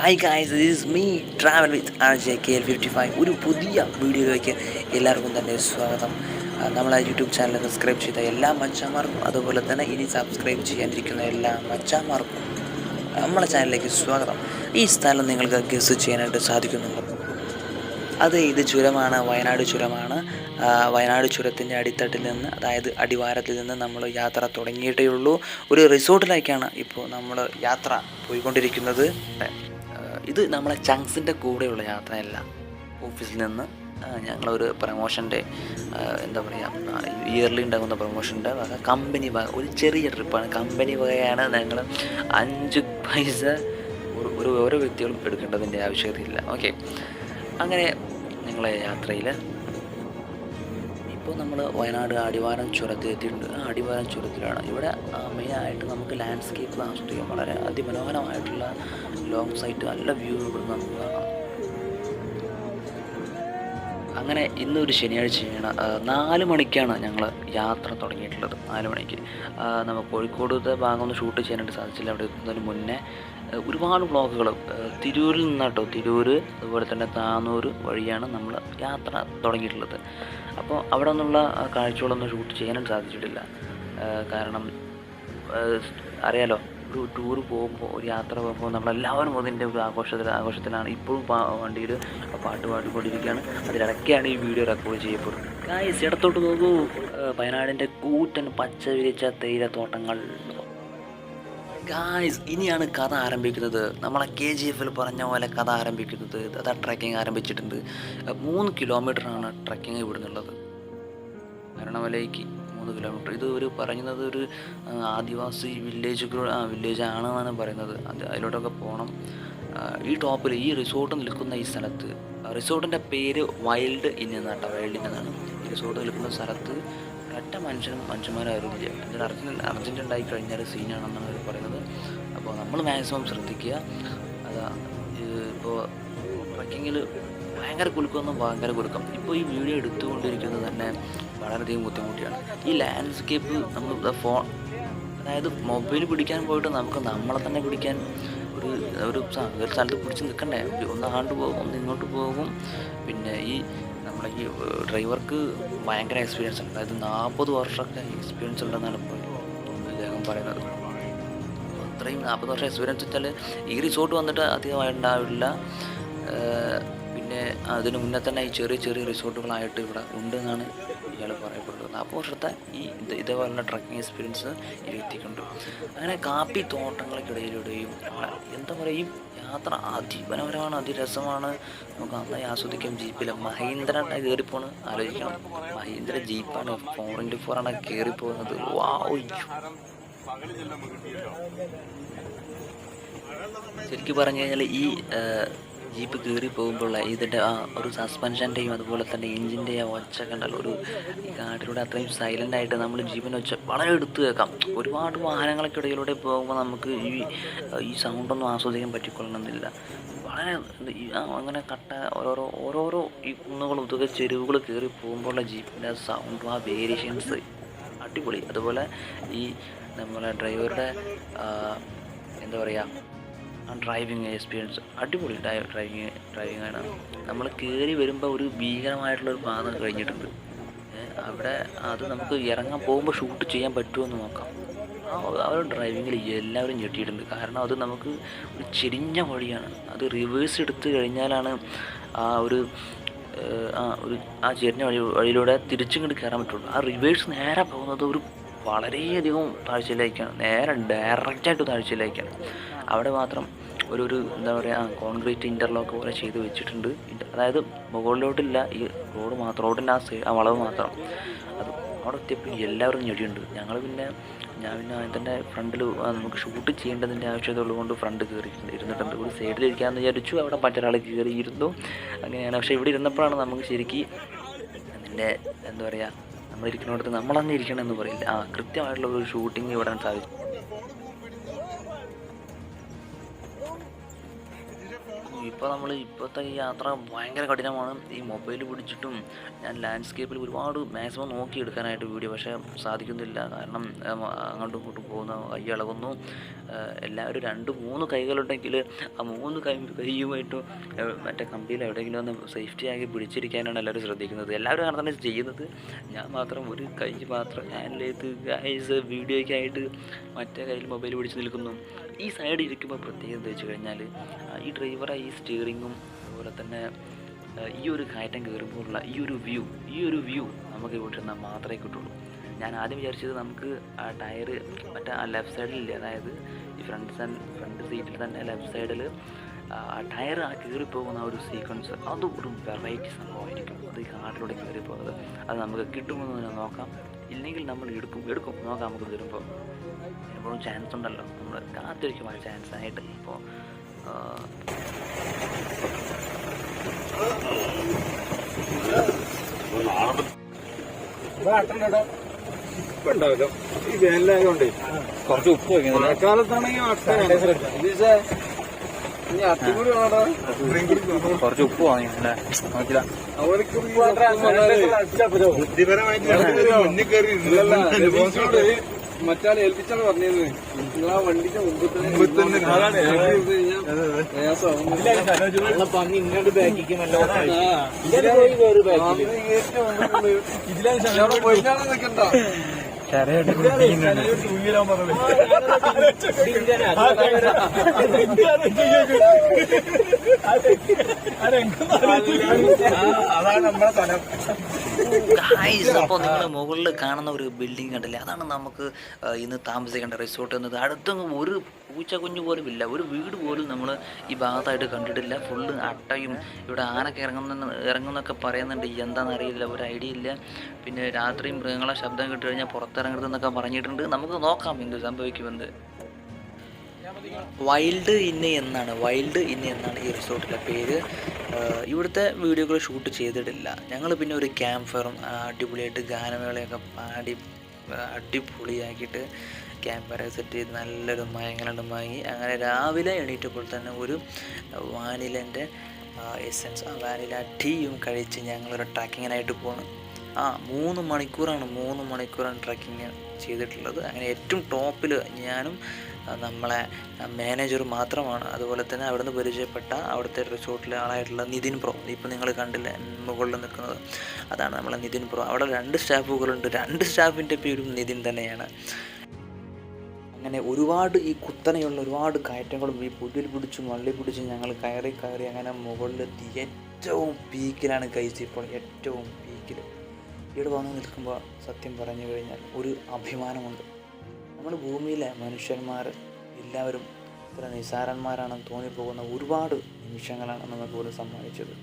Hi guys, this is me travel with RJKL55. ഒരു പുതിയ വീഡിയോയിലേക്ക് എല്ലാവർക്കും തന്നെ സ്വാഗതം. നമ്മളെ യൂട്യൂബ് ചാനൽ സബ്സ്ക്രൈബ് ചെയ്ത എല്ലാ മച്ചാന്മാർക്കും, അതുപോലെ തന്നെ ഇനി സബ്സ്ക്രൈബ് ചെയ്യാനിരിക്കുന്ന എല്ലാ മച്ചാന്മാർക്കും നമ്മളെ ചാനലിലേക്ക് സ്വാഗതം. ഈ സ്ഥലം നിങ്ങൾക്ക് ഗസ് ചെയ്യാനായിട്ട് സാധിക്കുന്നുണ്ട്. ഇത് ചുരമാണ്, വയനാട് ചുരമാണ്. വയനാട് ചുരത്തിൻ്റെ അടിത്തട്ടിൽ നിന്ന്, അതായത് അടിവാരത്തിൽ നിന്ന് നമ്മൾ യാത്ര തുടങ്ങിയിട്ടേ ഉള്ളൂ. ഒരു റിസോർട്ടിലേക്കാണ് ഇപ്പോൾ നമ്മൾ യാത്ര പോയിക്കൊണ്ടിരിക്കുന്നത്. ഇത് നമ്മളെ ചങ്സിൻ്റെ കൂടെയുള്ള യാത്രയല്ല. ഓഫീസിൽ നിന്ന് ഞങ്ങളൊരു പ്രമോഷൻ്റെ എന്താ പറയുക, ഇയർലി ഉണ്ടാകുന്ന പ്രമോഷൻ്റെ വക, കമ്പനി വക ഒരു ചെറിയ ട്രിപ്പാണ്. കമ്പനി വകയാണ്. ഞങ്ങൾ 5 പൈസ ഓരോ വ്യക്തികളും എടുക്കേണ്ടതിൻ്റെ ആവശ്യകതയില്ല. ഓക്കെ, അങ്ങനെ ഞങ്ങളെ യാത്രയിൽ ഇപ്പോൾ നമ്മൾ വയനാട് അടിവാരം ചുരത്തിൽ എത്തിയിട്ടുണ്ട്. ആ അടിവാരം ചുരത്തിലാണ്. ഇവിടെ മെയിനായിട്ട് നമുക്ക് ലാൻഡ്സ്കേപ്പ് ആസ്വദിക്കാം. വളരെ അതിമനോഹരമായിട്ടുള്ള ലോങ് സൈറ്റ്, നല്ല വ്യൂ ഇവിടെ നമുക്ക് കാണാം. അങ്ങനെ ഇന്നൊരു ശനിയാഴ്ചയാണ്. 4 മണിക്കാണ് ഞങ്ങൾ യാത്ര തുടങ്ങിയിട്ടുള്ളത്. 4 മണിക്ക് നമുക്ക് കോഴിക്കോടത്തെ ഭാഗം ഒന്ന് ഷൂട്ട് ചെയ്യാനായിട്ട് സാധിച്ചില്ല. അവിടെ എത്തുന്നതിന് മുന്നേ ഒരുപാട് വ്ളോഗുകൾ തിരൂരിൽ നിന്നാട്ടോ, തിരൂർ അതുപോലെ തന്നെ താന്നൂർ വഴിയാണ് നമ്മൾ യാത്ര തുടങ്ങിയിട്ടുള്ളത്. അപ്പോൾ അവിടെ നിന്നുള്ള കാഴ്ചകളൊന്നും ഷൂട്ട് ചെയ്യാനായിട്ട് സാധിച്ചിട്ടില്ല. കാരണം അറിയാലോ, ഒരു ടൂർ പോകുമ്പോൾ, ഒരു യാത്ര പോകുമ്പോൾ നമ്മളെല്ലാവരും അതിൻ്റെ ഒരു ആഘോഷത്തിലാണ്. ഇപ്പോഴും വണ്ടിയിൽ പാട്ട് പാടിക്കൊണ്ടിരിക്കുകയാണ്. അതിലിടയ്ക്കാണ് ഈ വീഡിയോ റെക്കോർഡ് ചെയ്യപ്പെടുന്നത്. ഗായ്സ്, ഇടത്തോട്ട് നോക്കൂ, വയനാടിൻ്റെ കൂറ്റൻ പച്ച വിരിച്ച തേയിലത്തോട്ടങ്ങൾ. ഗായ്സ്, ഇനിയാണ് കഥ ആരംഭിക്കുന്നത്. നമ്മളെ KGF പറഞ്ഞ പോലെ കഥ ആരംഭിക്കുന്നത്. അതാ ട്രക്കിങ് ആരംഭിച്ചിട്ടുണ്ട്. 3 കിലോമീറ്ററാണ് ട്രക്കിങ് ഇവിടുന്നുള്ളത്. അരണമലയ്ക്ക് 3 കിലോമീറ്റർ. ഇത് പറയുന്നത് ഒരു ആദിവാസി വില്ലേജ് ആണെന്നാണ് പറയുന്നത്. അതിലോട്ടൊക്കെ പോകണം. ഈ ടോപ്പിൽ, ഈ റിസോർട്ട് നിൽക്കുന്ന ഈ സ്ഥലത്ത്, റിസോർട്ടിൻ്റെ പേര് വൈൽഡ് ഇൻ എന്നാണ്. വൈൽഡ് ഇൻ എന്നാണ് ഈ റിസോർട്ട് നിൽക്കുന്ന സ്ഥലത്ത്. ഒറ്റ മനുഷ്യന്മാരായിരുന്നില്ല. എന്തൊരു അർജൻറ്റ് ഉണ്ടായി കഴിഞ്ഞാൽ സീനാണെന്നാണ് അവർ പറയുന്നത്. അപ്പോൾ നമ്മൾ മാക്സിമം ശ്രദ്ധിക്കുക. ഇപ്പോൾ ട്രക്കിങ്ങിൽ ഭയങ്കര കുലുക്കം. ഇപ്പോൾ ഈ വീഡിയോ എടുത്തുകൊണ്ടിരിക്കുന്നത് തന്നെ വളരെയധികം ബുദ്ധിമുട്ടിയാണ്. ഈ ലാൻഡ്സ്കേപ്പ് നമ്മൾ അതായത് മൊബൈൽ പിടിക്കാൻ പോയിട്ട് നമുക്ക് നമ്മളെ തന്നെ പിടിക്കാൻ ഒരു സ്ഥലത്ത് പിടിച്ച് നിൽക്കണ്ടേ. ഒന്ന് അങ്ങോട്ട് പോകും, ഒന്ന് ഇങ്ങോട്ട് പോകും. പിന്നെ നമ്മുടെ ഈ ഡ്രൈവർക്ക് ഭയങ്കര എക്സ്പീരിയൻസ് ഉണ്ട്. അതായത് 40 വർഷമൊക്കെ എക്സ്പീരിയൻസ് ഉണ്ടെന്നാണ് ഇപ്പോൾ അദ്ദേഹം പറയുന്നത്. അത്രയും 40 വർഷം എക്സ്പീരിയൻസ് വെച്ചാൽ ഈ റിസോർട്ട് വന്നിട്ട് അധികമായിട്ടുണ്ടാവില്ല. പിന്നെ അതിന് മുന്നേ തന്നെ ഈ ചെറിയ റിസോർട്ടുകളായിട്ട് ഇവിടെ ഉണ്ടെന്നാണ് ഇയാൾ പറയപ്പെടുന്നത്. 40 വർഷത്തെ ഇതേപോലുള്ള ട്രക്കിംഗ് എക്സ്പീരിയൻസ് ഈ വ്യക്തിക്കുണ്ട്. അങ്ങനെ കാപ്പി തോട്ടങ്ങൾക്കിടയിലൂടെയും എന്താ പറയുക, ഈ യാത്ര അതിമനോഹരമാണ്, അതിരസമാണ്. നമുക്ക് നന്നായി ആസ്വദിക്കാം. ജീപ്പിൽ മഹീന്ദ്ര കയറിപ്പോണ്. ആലോചിക്കണം, മഹീന്ദ്ര ജീപ്പാണ്, 4x4 ആണ് കയറിപ്പോകുന്നത്. ശരിക്കും പറഞ്ഞു കഴിഞ്ഞാൽ ഈ ജീപ്പ് കയറി പോകുമ്പോൾ ഇതിൻ്റെ ഒരു സസ്പെൻഷൻ്റെയും അതുപോലെ തന്നെ എഞ്ചിൻ്റെ ഒച്ച കണ്ടാൽ, ഈ കാട്ടിലൂടെ അത്രയും സൈലൻ്റായിട്ട് നമ്മൾ ജീപ്പിൻ്റെ ഒച്ച വളരെ എടുത്തു കേൾക്കാം. ഒരുപാട് വാഹനങ്ങൾക്കിടയിലൂടെ പോകുമ്പോൾ നമുക്ക് ഈ സൗണ്ടൊന്നും ആസ്വദിക്കാൻ പറ്റിക്കൊള്ളണമെന്നില്ല. വളരെ അങ്ങനെ ഓരോരോ ഈ കുന്നുകളും ഇതൊക്കെ ചെരുവുകൾ കയറി പോകുമ്പോഴുള്ള ജീപ്പിൻ്റെ സൗണ്ടും ആ വേരിയേഷൻസ് അടിപൊളി. അതുപോലെ ഈ നമ്മളെ ഡ്രൈവറുടെ എന്താ പറയുക, ഡ്രൈവിങ് എക്സ്പീരിയൻസ് അടിപൊളി. ഡ്രൈവിംഗ് ആണ്. നമ്മൾ കയറി വരുമ്പോൾ ഒരു ഭീകരമായിട്ടുള്ളൊരു പാതം കഴിഞ്ഞിട്ടുണ്ട്. അവിടെ അത് നമുക്ക് ഇറങ്ങാൻ പോകുമ്പോൾ ഷൂട്ട് ചെയ്യാൻ പറ്റുമെന്ന് നോക്കാം. അവരുടെ ഡ്രൈവിങ്ങിൽ എല്ലാവരും ഞെട്ടിയിട്ടുണ്ട്. കാരണം അത് നമുക്ക് ഒരു ചെരിഞ്ഞ വഴിയാണ്. അത് റിവേഴ്സ് എടുത്ത് കഴിഞ്ഞാലാണ് ആ ചെരിഞ്ഞ വഴിയിലൂടെ തിരിച്ചിങ്ങോട്ട് കയറാൻ പറ്റുള്ളൂ. ആ റിവേഴ്സ് നേരെ പോകുന്നത് ഒരു വളരെയധികം താഴ്ചയിലേക്കാണ്, നേരെ ഡയറക്റ്റായിട്ട് താഴ്ചയിലേക്കാണ്. അവിടെ മാത്രം ഒരു എന്താ പറയുക, കോൺക്രീറ്റ് ഇൻ്റർലോക്ക് പോലെ ചെയ്ത് വെച്ചിട്ടുണ്ട്. അതായത് മുകളിലോട്ടില്ല, ഈ റോഡ് മാത്രം, റോഡിൻ്റെ ആ വളവ് മാത്രം. അത് അവിടെ എത്തിയപ്പോൾ എല്ലാവരും ഞെടിയുണ്ട്. ഞാൻ പിന്നെ അതിൻ്റെ ഫ്രണ്ടിൽ നമുക്ക് ഷൂട്ട് ചെയ്യേണ്ടതിൻ്റെ ആവശ്യകത ഉള്ളതുകൊണ്ട് ഫ്രണ്ട് കയറി ഇരുന്നിട്ടുണ്ട്. ഒരു സൈഡിലിരിക്കാമെന്ന് വിചാരിച്ചു. അവിടെ മറ്റൊരാൾ കയറിയിരുന്നു. അങ്ങനെയാണ്. പക്ഷേ ഇവിടെ ഇരുന്നപ്പോഴാണ് നമുക്ക് ശരിക്കും അതിൻ്റെ എന്താ പറയുക, നമ്മളിരിക്കുന്നിടത്ത് നമ്മളന്ന് ഇരിക്കണമെന്ന് പറയില്ല, കൃത്യമായിട്ടുള്ള ഒരു ഷൂട്ടിങ് ഇവിടെ സാധിച്ചു. ഇപ്പോൾ ഇപ്പോഴത്തെ ഈ യാത്ര ഭയങ്കര കഠിനമാണ്. ഈ മൊബൈൽ പിടിച്ചിട്ടും ഞാൻ ലാൻഡ്സ്കേപ്പിൽ ഒരുപാട് മാക്സിമം നോക്കിയെടുക്കാനായിട്ട് വീഡിയോ, പക്ഷേ സാധിക്കുന്നില്ല. കാരണം അങ്ങോട്ടും ഇങ്ങോട്ടും പോകുന്ന കൈ ഇളകുന്നു. എല്ലാവരും 2-3 കൈകളുണ്ടെങ്കിൽ ആ 3 കൈയുമായിട്ടും മറ്റേ കമ്പിയിൽ എവിടെയെങ്കിലും ഒന്ന് സേഫ്റ്റി ആക്കി പിടിച്ചിരിക്കാനാണ് എല്ലാവരും ശ്രദ്ധിക്കുന്നത്. എല്ലാവരും അങ്ങനെ തന്നെ ചെയ്യുന്നത്. ഞാൻ മാത്രം ഒരു കൈ മാത്രം ഹാൻഡിൽ ചെയ്ത് ഗൈസ് വീഡിയോയ്ക്കായിട്ട് മറ്റേ കയ്യിൽ മൊബൈൽ പിടിച്ച് നിൽക്കുന്നു. ഈ സൈഡിൽ ഇരിക്കുമ്പോൾ പ്രത്യേകത എന്താ വെച്ച് കഴിഞ്ഞാൽ ഈ ഡ്രൈവറെ ഈ സ്റ്റിയറിങ്ങും അതുപോലെ തന്നെ ഈ ഒരു കയറ്റം കയറുമ്പോഴുള്ള ഈ ഒരു വ്യൂ നമുക്ക് ഇവിടെ നിന്ന് മാത്രമേ കിട്ടുള്ളൂ. ഞാൻ ആദ്യം വിചാരിച്ചത് നമുക്ക് ആ ടയറ് മറ്റേ ആ ലെഫ്റ്റ് സൈഡിലില്ലേ, അതായത് ഈ ഫ്രണ്ട് സീറ്റിൽ തന്നെ ലെഫ്റ്റ് സൈഡിൽ ആ ടയർ ആ കയറിപ്പോകുന്ന ആ ഒരു സീക്വൻസ് അത് ഒരു വെറൈറ്റി സംഭവമായിരിക്കും. അത് ഈ കാട്ടിലൂടെ കയറിപ്പോകുന്നത് അത് നമുക്ക് കിട്ടുമെന്ന് നോക്കാം. ഇല്ലെങ്കിൽ നമ്മൾ എടുക്കും നോക്കാം. നമുക്ക് വരുമ്പോൾ എപ്പോഴും ചാൻസ് ഉണ്ടല്ലോ, നമ്മൾ കാത്തിരിക്കും ആ ചാൻസ് ആയിട്ട്. ഇപ്പോൾ ഉണ്ടാവില്ല ഈ വേനലായതുകൊണ്ടേ കുറച്ച് ഉപ്പ് വയ്ക്കുന്നത്. മഴക്കാലത്താണെങ്കിൽ ഇനി അത്തിക്കൂടി കുറച്ച് ഉപ്പ് വാങ്ങിയല്ലേ നോക്കില്ല. അവർക്ക് മറ്റാളെ ഏൽപ്പിച്ചാണ് പറഞ്ഞത് നിങ്ങളാ വണ്ടിക്ക് മുമ്പ് തന്നെ ഇങ്ങോട്ട് ബാക്കിക്കുമല്ലോ. നിൽക്കണ്ട അതാണ് നമ്മളെ സ്ഥലം. അപ്പോൾ നിങ്ങൾ മുകളിൽ കാണുന്ന ഒരു ബിൽഡിംഗ് കണ്ടില്ലേ, അതാണ് നമുക്ക് ഇന്ന് താമസിക്കേണ്ട റിസോർട്ട് എന്നത്. അടുത്തൊന്നും ഒരു പൂച്ച കുഞ്ഞു പോലും ഇല്ല, ഒരു വീട് പോലും നമ്മൾ ഈ ഭാഗത്തായിട്ട് കണ്ടിട്ടില്ല. ഫുള്ള് അട്ടയും ഇവിടെ ആനൊക്കെ ഇറങ്ങുന്നൊക്കെ പറയുന്നുണ്ട്. എന്താണെന്ന് അറിയില്ല, ഒരു ഐഡിയ ഇല്ല. പിന്നെ രാത്രി മൃഗങ്ങളെ ശബ്ദം കേട്ട് കഴിഞ്ഞാൽ പുറത്തിറങ്ങരുതെന്നൊക്കെ പറഞ്ഞിട്ടുണ്ട്. നമുക്ക് നോക്കാം എന്ത് സംഭവിക്കുമെന്ന്. വൈൽഡ് ഇന്ന് എന്നാണ് ഈ റിസോർട്ടിലെ പേര്. ഇവിടുത്തെ വീഡിയോകൾ ഷൂട്ട് ചെയ്തിട്ടില്ല ഞങ്ങൾ. പിന്നെ ഒരു ക്യാമ്പ് ഫയറും അടിപൊളിയായിട്ട് ഗാനമേളയൊക്കെ പാടി അടിപൊളിയാക്കിയിട്ട് ക്യാമ്പ് ഫയർ സെറ്റ് ചെയ്ത് നല്ലൊരു മയങ്ങളുണ്ട് മയങ്ങി. അങ്ങനെ രാവിലെ എണീറ്റപ്പോൾ തന്നെ ഒരു വാനിലൻ്റെ എസൻസ് വാനില ടീയും കഴിച്ച് ഞങ്ങളൊരു ട്രക്കിങ്ങിനായിട്ട് പോകുന്നു. 3 മണിക്കൂറാണ് ട്രക്കിങ് ചെയ്തിട്ടുള്ളത്. അങ്ങനെ ഏറ്റവും ടോപ്പിൽ ഞാനും നമ്മളെ മാനേജർ മാത്രമാണ്. അതുപോലെ തന്നെ അവിടുന്ന് പരിചയപ്പെട്ട അവിടുത്തെ റിസോർട്ടിലെ ആളായിട്ടുള്ള നിതിൻ ബ്രോ, ഇപ്പോൾ നിങ്ങൾ കണ്ടില്ല മുകളിൽ നിൽക്കുന്നത്, അതാണ് നമ്മളെ നിതിൻ ബ്രോ. അവിടെ 2 സ്റ്റാഫുകളുണ്ട്, 2 സ്റ്റാഫിൻ്റെ പേരും നിതിൻ തന്നെയാണ്. അങ്ങനെ ഒരുപാട് ഈ കുത്തനെയുള്ള ഒരുപാട് കയറ്റങ്ങളും ഈ പുതിൽ പിടിച്ചും വള്ളി പിടിച്ചും ഞങ്ങൾ കയറി അങ്ങനെ മുകളിലെത്തി. ഏറ്റവും പീക്കിലാണ് കഴിച്ച്. ഇപ്പോൾ ഏറ്റവും പീക്കിൽ ഇവിടെ വന്ന് നിൽക്കുമ്പോൾ സത്യം പറഞ്ഞു കഴിഞ്ഞാൽ ഒരു അഭിമാനമുണ്ട്. നമ്മൾ ഭൂമിയിലെ മനുഷ്യന്മാർ എല്ലാവരും ഇത്ര നിസ്സാരന്മാരാണെന്ന് തോന്നിപ്പോകുന്ന ഒരുപാട് നിമിഷങ്ങളാണ് നമുക്ക് ഇവിടെ സമ്മാനിച്ചത്.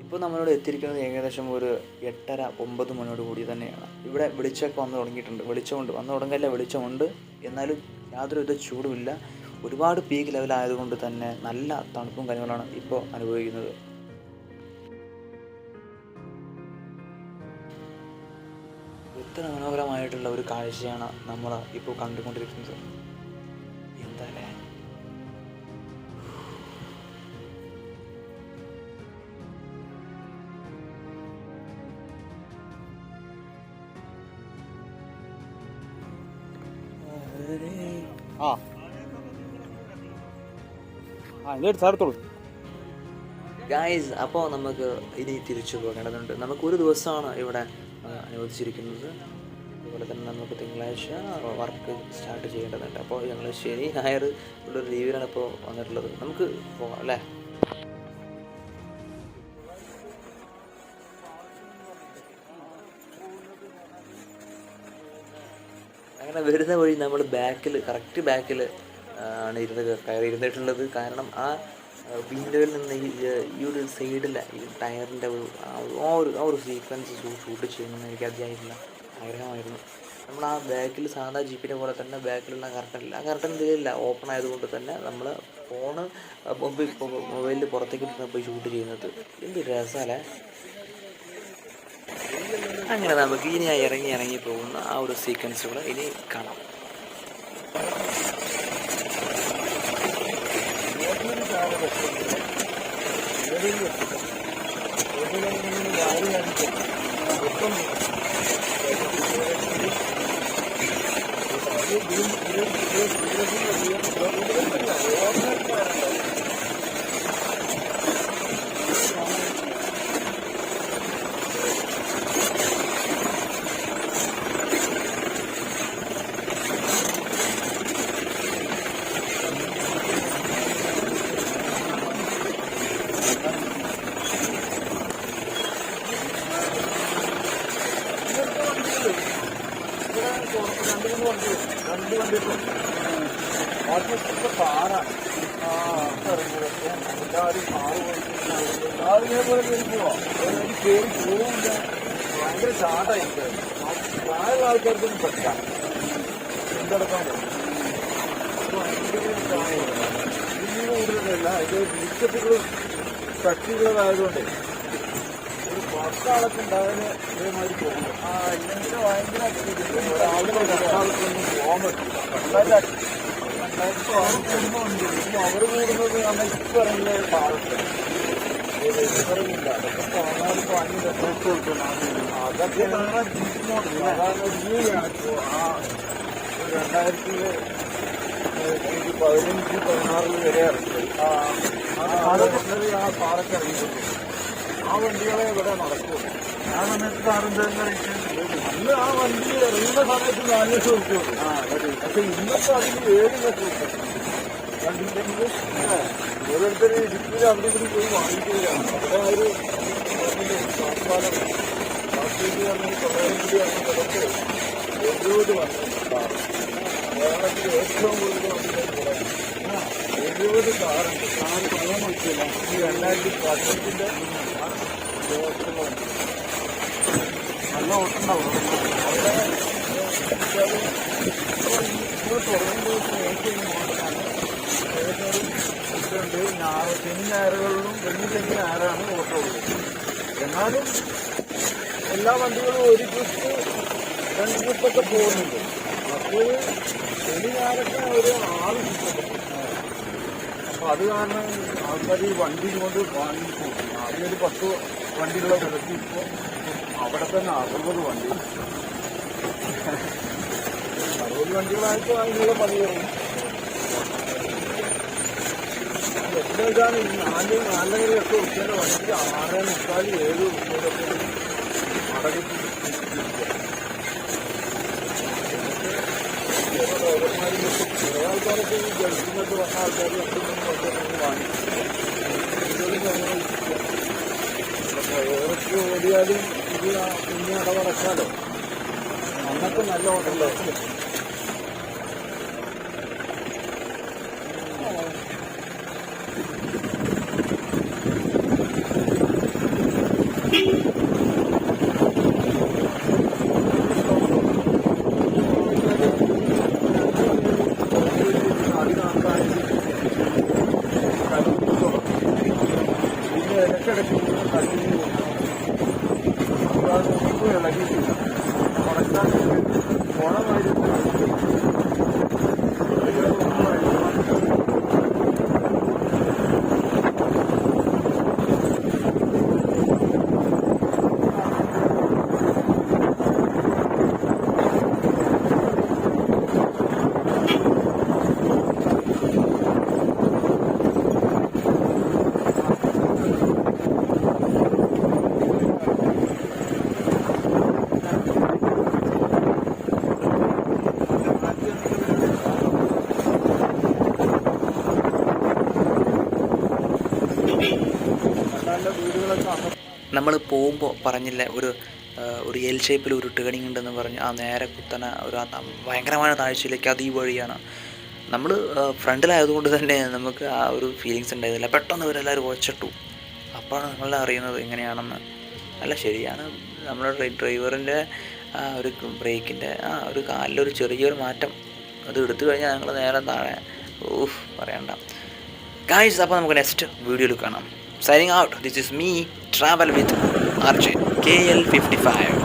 ഇപ്പോൾ നമ്മളോട് എത്തിയിരിക്കുന്നത് ഏകദേശം ഒരു 8:30-9 മണിയോട് കൂടി തന്നെയാണ്. ഇവിടെ വെളിച്ചമൊക്കെ വന്നു തുടങ്ങിയിട്ടുണ്ട്. വെളിച്ചമുണ്ട്, എന്നാലും യാതൊരുവിധ ചൂടുമില്ല. ഒരുപാട് പീക്ക് ലെവലായതുകൊണ്ട് തന്നെ നല്ല തണുപ്പും കാര്യങ്ങളാണ് ഇപ്പോൾ അനുഭവിക്കുന്നത്. എത്ര മനോഹരമായിട്ടുള്ള ഒരു കാഴ്ചയാണ് നമ്മൾ ഇപ്പോൾ കണ്ടുകൊണ്ടിരിക്കുന്നത്. എന്താല്ലേ, ഗായ്സ്. അപ്പോൾ നമുക്ക് ഇനി തിരിച്ചു പോകേണ്ടതുണ്ട്. നമുക്കൊരു ദിവസമാണ് ഇവിടെ അനുവദിച്ചിരിക്കുന്നത്. അതുപോലെ തന്നെ നമുക്ക് തിങ്കളാഴ്ച വർക്ക് സ്റ്റാർട്ട് ചെയ്യേണ്ടതുണ്ട്. അപ്പോൾ ഞങ്ങൾ ശനി ഞായർ ഉള്ളൊരു ലീവിലാണ് ഇപ്പോൾ വന്നിട്ടുള്ളത്. നമുക്ക് പോകാം അല്ലേ. അങ്ങനെ വരുന്ന വഴി നമ്മൾ കറക്റ്റ് ബാക്കിൽ ആണ് ഇരുന്നിട്ടുള്ളത്. കാരണം ആ വിൻഡോയിൽ നിന്ന് ഈ ഒരു സൈഡിലെ ഈ ടയറിൻ്റെ ആ ഒരു സീക്വൻസ് ഷൂട്ട് ചെയ്യണമെന്ന് എനിക്ക് അതിയായിട്ടുള്ള ആഗ്രഹമായിരുന്നു. നമ്മൾ ആ ബാക്കിൽ സാധാ ജീപ്പിനെ പോലെ തന്നെ ബാക്കിലുള്ള കർട്ടനില്ല, ആ കർട്ടൻ ഇതിലില്ല, ഓപ്പൺ ആയതുകൊണ്ട് തന്നെ നമ്മൾ മൊബൈലിൽ പുറത്തേക്ക് ഇട്ടിട്ട് പോയി ഷൂട്ട് ചെയ്യുന്നത്. എന്ത് രസമല്ലേ. അങ്ങനെ നമുക്ക് ഇനി ഇറങ്ങി പോകുന്ന ആ ഒരു സീക്വൻസുകൾ ഇനി കാണാം. ഭയങ്കര ചാട്ടായിരിക്കും. പ്രായമുള്ള ആൾക്കാർക്കൊന്നും പറ്റാം. എന്തെടുക്കാൻ കൂടുതലല്ല, ഇത് വിക്കറ്റുകൾ കട്ടികളായതുകൊണ്ട് ഒരു 10 ആളൊക്കെ ഉണ്ടാകാന് ഇതേമാതിരി പോകുന്നു. ഇല്ലെങ്കിൽ ഭയങ്കര ഒരാളുടെ രണ്ടാൾക്കൊന്നും പോകാൻ പറ്റില്ല. അവർ കൂടുന്നത് നമ്മൾ ഇപ്പം പറയുന്ന പാടത്ത് ഇല്ല. അതൊക്കെ പോകാൻ വാങ്ങി അതൊക്കെ സാധാരണ ജീവിയാണ്. 2015-16 വരെ ഇറക്കി അതൊക്കെ ആ പാടൊക്കെ ഇറങ്ങിയിട്ടുണ്ട്. ആ വണ്ടികളെ ഇവിടെ നടക്കും. ഞാൻ വന്നിട്ട് സാറിന്റെ അന്ന് ആ വണ്ടി ഇറങ്ങുന്ന സമയത്ത് 4 ലക്ഷം കൊടുക്കുള്ളൂ. പക്ഷെ ഇന്നത്തെ അതിന് 7 ലക്ഷം കൊടുക്കും. കണ്ടിട്ടുണ്ടെങ്കിൽ ഓരോരുത്തർ ഇടുക്കിയിൽ അവിടെ കൂടി പോയി വാങ്ങിക്കുകയാണ്. അവിടെ ഒരു സംസ്ഥാനം രാഷ്ട്രീയ തൊഴിലാളിക്ക് സ്ഥലത്ത് 70 വന്നിട്ടുണ്ടാകും. കേരളത്തിൽ ഏറ്റവും കൂടുതൽ വന്നിട്ട് 70 കാറുണ്ട്. കാറ് പറയാൻ പറ്റില്ല. ഈ 2018 നല്ല ഓട്ടുണ്ടാവും. അവിടെ തുടങ്ങുമ്പോൾ ഏറ്റവും മോഡലാണ്. ഉണ്ട്. ശനി ഞായറുകളിലും ശനി ഞായറാണ് ഓട്ടോ ഉള്ളത്. എന്നാലും എല്ലാ വണ്ടികളും ഒരു ട്രിപ്പ് 2 ട്രിപ്പൊക്കെ പോകുന്നുണ്ട്. അപ്പോൾ ശനി ഞായറൊക്കെ ഒരു 6 ട്രിപ്പൊക്കെ. അപ്പോൾ അത് കാരണം ആൾക്കാർ ഈ വണ്ടി കൊണ്ട് വാങ്ങിപ്പോകും. അതിനൊരു 10 വണ്ടികളെ കിടത്തി ഇപ്പോൾ അവിടെ തന്നെ 60 വണ്ടി 60 വണ്ടികളായിട്ട് അതിനുള്ള പണി വരും. എത്രയാണ് ഈ 4.5 ലക്ഷം റുപ്യയുടെ വണ്ടി 6.45-7 റുപ്യയുടെ അടകിട്ട് കുറേ ആൾക്കാരൊക്കെ ഈ ഗൾഫിനൊക്കെ വന്ന ആൾക്കാർ 2-3 വർഷം വാങ്ങിക്കും. ഏറെക്ക് ഓടിയാലും ഇത് പിന്നെ അടവടക്കാലോ. അന്നൊക്കെ നല്ല ഹോട്ടലോ. നമ്മൾ പോകുമ്പോൾ പറഞ്ഞില്ല ഒരു എൽ ഷേപ്പിൽ ഒരു ടേണിംഗ് ഉണ്ടെന്ന് പറഞ്ഞ് ആ നേരെ കുത്തന ഒരു ഭയങ്കരമായ താഴ്ചയിലേക്ക് അത് ഈ വഴിയാണ്. നമ്മൾ ഫ്രണ്ടിലായതുകൊണ്ട് തന്നെ നമുക്ക് ആ ഒരു ഫീലിങ്സ് ഉണ്ടായിരുന്നില്ല. പെട്ടെന്ന് ഇവരെല്ലാവരും ഒച്ചട്ടു. അപ്പോഴാണ് നമ്മൾ അറിയുന്നത് എങ്ങനെയാണെന്ന്. അല്ല ശരിയാണ്, നമ്മുടെ ഡ്രൈവറിൻ്റെ ആ ഒരു ബ്രേക്കിൻ്റെ ആ ഒരു കാലിലൊരു ചെറിയൊരു മാറ്റം അത് എടുത്തു കഴിഞ്ഞാൽ ഞങ്ങൾ നേരെ താഴെ പറയണ്ട ഗായ്സ്. അപ്പോൾ നമുക്ക് നെക്സ്റ്റ് വീഡിയോയിൽ കാണാം. Signing out, this is me, travel with RJ KL55.